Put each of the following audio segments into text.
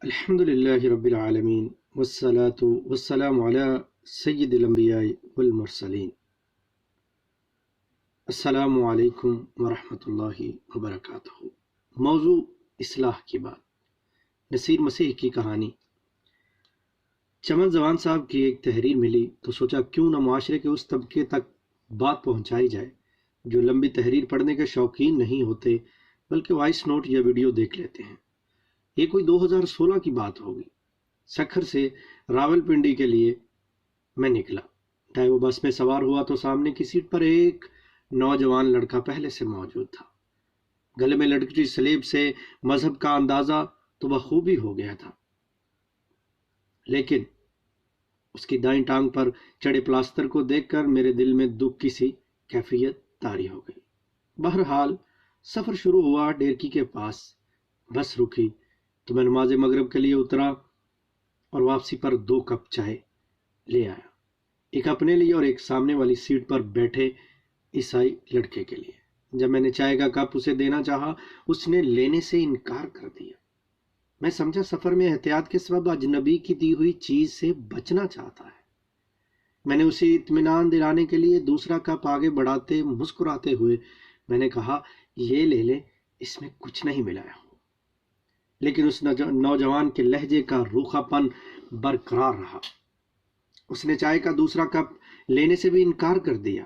الحمدللہ رب العالمین والصلاة والسلام علی سید الانبیاء والمرسلین۔ السلام علیکم ورحمۃ اللہ وبرکاتہ۔ موضوع اصلاح کی بات، نصیر مسیح کی کہانی۔ چمن زمان صاحب کی ایک تحریر ملی تو سوچا کیوں نہ معاشرے کے اس طبقے تک بات پہنچائی جائے جو لمبی تحریر پڑھنے کے شوقین نہیں ہوتے بلکہ وائس نوٹ یا ویڈیو دیکھ لیتے ہیں۔ یہ کوئی 2016 کی بات ہوگی۔ سکھر سے راولپنڈی کے لیے میں نکلا۔ ڈرائیور بس میں سوار ہوا تو سامنے کی سیٹ پر ایک نوجوان لڑکا پہلے سے موجود تھا۔ گلے میں لٹکتی سلیب سے مذہب کا اندازہ تو بخوبی ہو گیا تھا، لیکن اس کی دائیں ٹانگ پر چڑھے پلاسٹر کو دیکھ کر میرے دل میں دکھ کی سی کیفیت طاری ہو گئی۔ بہرحال سفر شروع ہوا۔ ڈیرکی کے پاس بس رکی تو میں نماز مغرب کے لیے اترا اور واپسی پر 2 کپ چائے لے آیا، ایک اپنے لیے اور ایک سامنے والی سیٹ پر بیٹھے عیسائی لڑکے کے لیے۔ جب میں نے چائے کا کپ اسے دینا چاہا، اس نے لینے سے انکار کر دیا۔ میں سمجھا سفر میں احتیاط کے سبب اجنبی کی دی ہوئی چیز سے بچنا چاہتا ہے۔ میں نے اسے اطمینان دلانے کے لیے دوسرا کپ آگے بڑھاتے مسکراتے ہوئے میں نے کہا، یہ لے لے، اس میں کچھ نہیں ملایا ہو۔ لیکن اس نوجوان کے لہجے کا روکھا پن برقرار رہا۔ اس نے چائے کا دوسرا کپ لینے سے بھی انکار کر دیا۔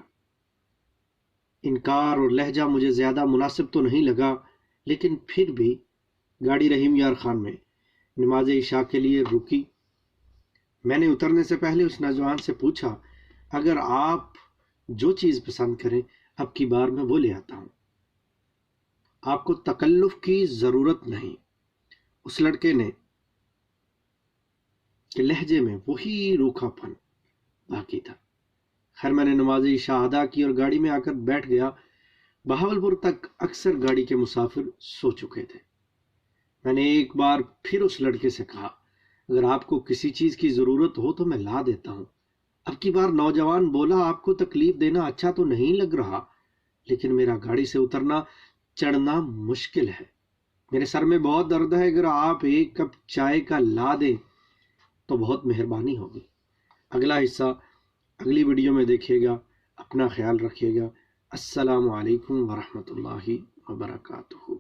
انکار اور لہجہ مجھے زیادہ مناسب تو نہیں لگا، لیکن پھر بھی گاڑی رحیم یار خان میں نماز عشاء کے لیے رکی۔ میں نے اترنے سے پہلے اس نوجوان سے پوچھا، اگر آپ جو چیز پسند کریں اب کی بار میں وہ لے آتا ہوں، آپ کو تکلف کی ضرورت نہیں۔ اس لڑکے نے کہ لہجے میں وہی روکھا پن باقی تھا۔ خیر میں نے نماز عشاء ادا کی اور گاڑی میں آ کر بیٹھ گیا۔ بہاولپور تک اکثر گاڑی کے مسافر سو چکے تھے۔ میں نے ایک بار پھر اس لڑکے سے کہا، اگر آپ کو کسی چیز کی ضرورت ہو تو میں لا دیتا ہوں۔ اب کی بار نوجوان بولا، آپ کو تکلیف دینا اچھا تو نہیں لگ رہا، لیکن میرا گاڑی سے اترنا چڑھنا مشکل ہے، میرے سر میں بہت درد ہے، اگر آپ ایک کپ چائے کا لا دیں تو بہت مہربانی ہوگی۔ اگلا حصہ اگلی ویڈیو میں دیکھیے گا۔ اپنا خیال رکھیے گا۔ السلام علیکم ورحمۃ اللہ وبرکاتہ۔